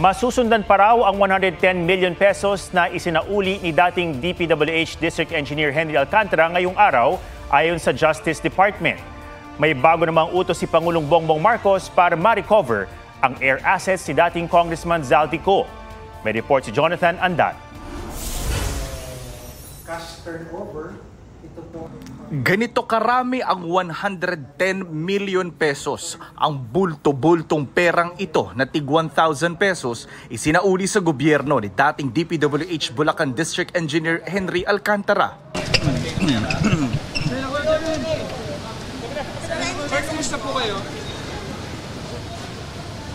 Masusundan pa raw ang 110 million pesos na isinauli ni dating DPWH District Engineer Henry Alcantara ngayong araw ayon sa Justice Department. May bago namang utos si Pangulong Bongbong Marcos para ma-recover ang air assets ni dating Congressman Zaldico. May report si Jonathan Andat. Cash turnover. Ganito karami ang 110 million pesos. Ang bulto-bultong perang ito na tig 1,000 pesos isinauli sa gobyerno ni dating DPWH Bulacan District Engineer Henry Alcantara. Sir, kumusta po kayo?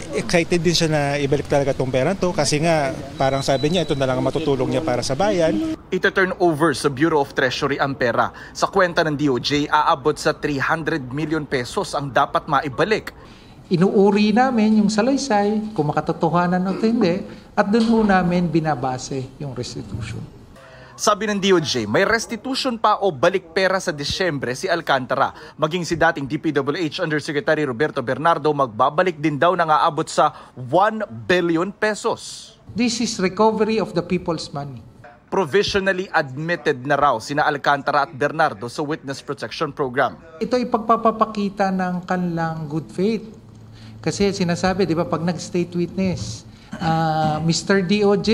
Excited din siya na ibalik talaga itong pera to kasi nga parang sabi niya ito na lang ang matutulong niya para sa bayan. Ito-turn over sa Bureau of Treasury ang pera. Sa kwenta ng DOJ, aabot sa 300 million pesos ang dapat maibalik. Inuuri namin yung salaysay, kung makatotohanan o hindi, at doon po namin binabase yung restitution. Sabi ng DOJ, may restitution pa o balik pera sa Disyembre si Alcantara. Maging si dating DPWH Undersecretary Roberto Bernardo magbabalik din daw ng aabot sa 1 billion pesos. This is recovery of the people's money. Provisionally admitted na raw sina Alcantara at Bernardo sa Witness Protection Program. Ito ay pagpapakita ng kanilang good faith. Kasi sinasabi, di ba, pag nag-state witness, Mr. DOJ,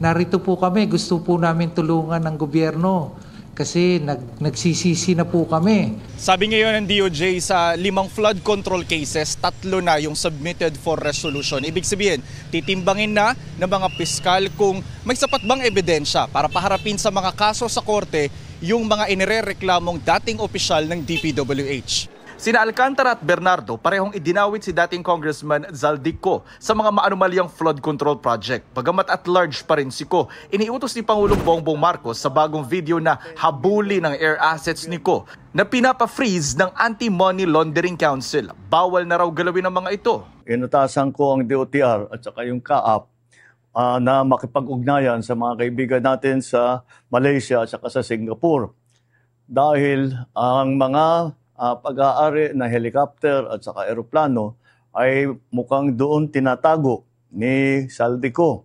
narito po kami, gusto po namin tulungan ng gobyerno kasi nagsisisi na po kami. Sabi ngayon ng DOJ sa 5 flood control cases, 3 na yung submitted for resolution. Ibig sabihin, titimbangin na ng mga piskal kung may sapat bang ebidensya para paharapin sa mga kaso sa korte yung mga inirereklamong dating opisyal ng DPWH. Sina Alcantara at Bernardo parehong idinawit si dating Congressman Zaldico sa mga maanumalyang flood control project. Bagamat at large pa rin si Ko, iniutos ni Pangulong Bongbong Marcos sa bagong video na habuli ng air assets ni Ko na pinapa-freeze ng Anti-Money Laundering Council. Bawal na raw galawin ang mga ito. Inutasan ko ang DOTR at saka yung CAAP na makipag-ugnayan sa mga kaibigan natin sa Malaysia at saka sa Singapore. Dahil ang mga pag-aari na helicopter at saka aeroplano ay mukhang doon tinatago ni Zaldico.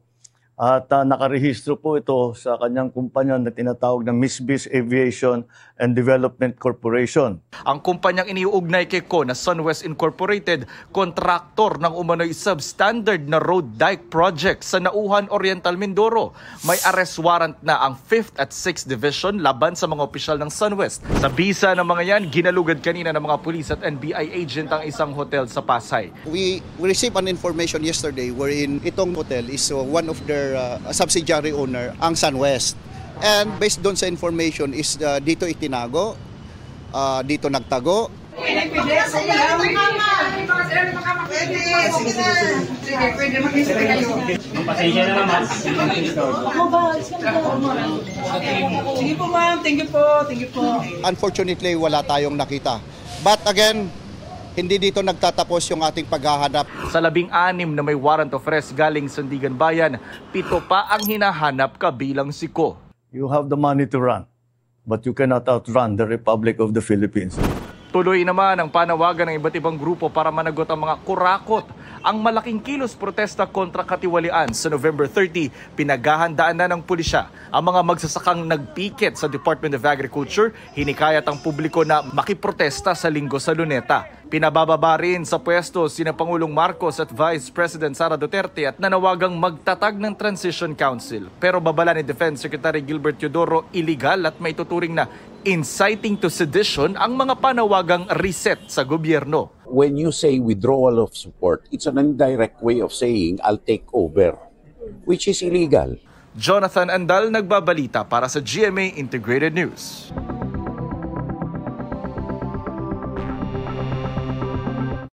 At nakarehistro po ito sa kanyang kumpanya na tinatawag na Misbis Aviation and Development Corporation. Ang kumpanyang iniuugnay kay Ko na SunWest Incorporated, kontraktor ng umano'y substandard na road dike project sa Nauhan Oriental, Mindoro. May arrest warrant na ang 5th at 6th Division laban sa mga opisyal ng SunWest. Sa bisa ng mga yan, ginalugad kanina ng mga pulis at NBI agent ang isang hotel sa Pasay. We received an information yesterday wherein itong hotel is one of their subsidiary owner, ang SunWest. And based doon sa information is dito itinago, dito nagtago. Pasensya na naman. Sige po ma'am, thank you po. Unfortunately, wala tayong nakita. But again, hindi dito nagtatapos yung ating paghahanap. Sa 16 na may warrant of arrest galing Sandigan Bayan, 7 pa ang hinahanap kabilang si Ko. You have the money to run, but you cannot outrun the Republic of the Philippines. Tuloy naman ang panawagan ng iba't ibang grupo para managot ang mga kurakot. Ang malaking kilos protesta kontra katiwalian sa November 30, pinaghahandaan na ng pulisya. Ang mga magsasakang nagpiket sa Department of Agriculture, hinikayat ang publiko na makiprotesta sa Linggo sa Luneta. Pinabababa rin sa pwesto sina Pangulong Marcos at Vice President Sara Duterte at nanawagang magtatag ng Transition Council. Pero babala ni Defense Secretary Gilbert Teodoro, illegal at may tuturing na inciting to sedition ang mga panawagang reset sa gobyerno. When you say withdrawal of support, it's an indirect way of saying I'll take over, which is illegal. Jonathan Andal, nagbabalita para sa GMA Integrated News.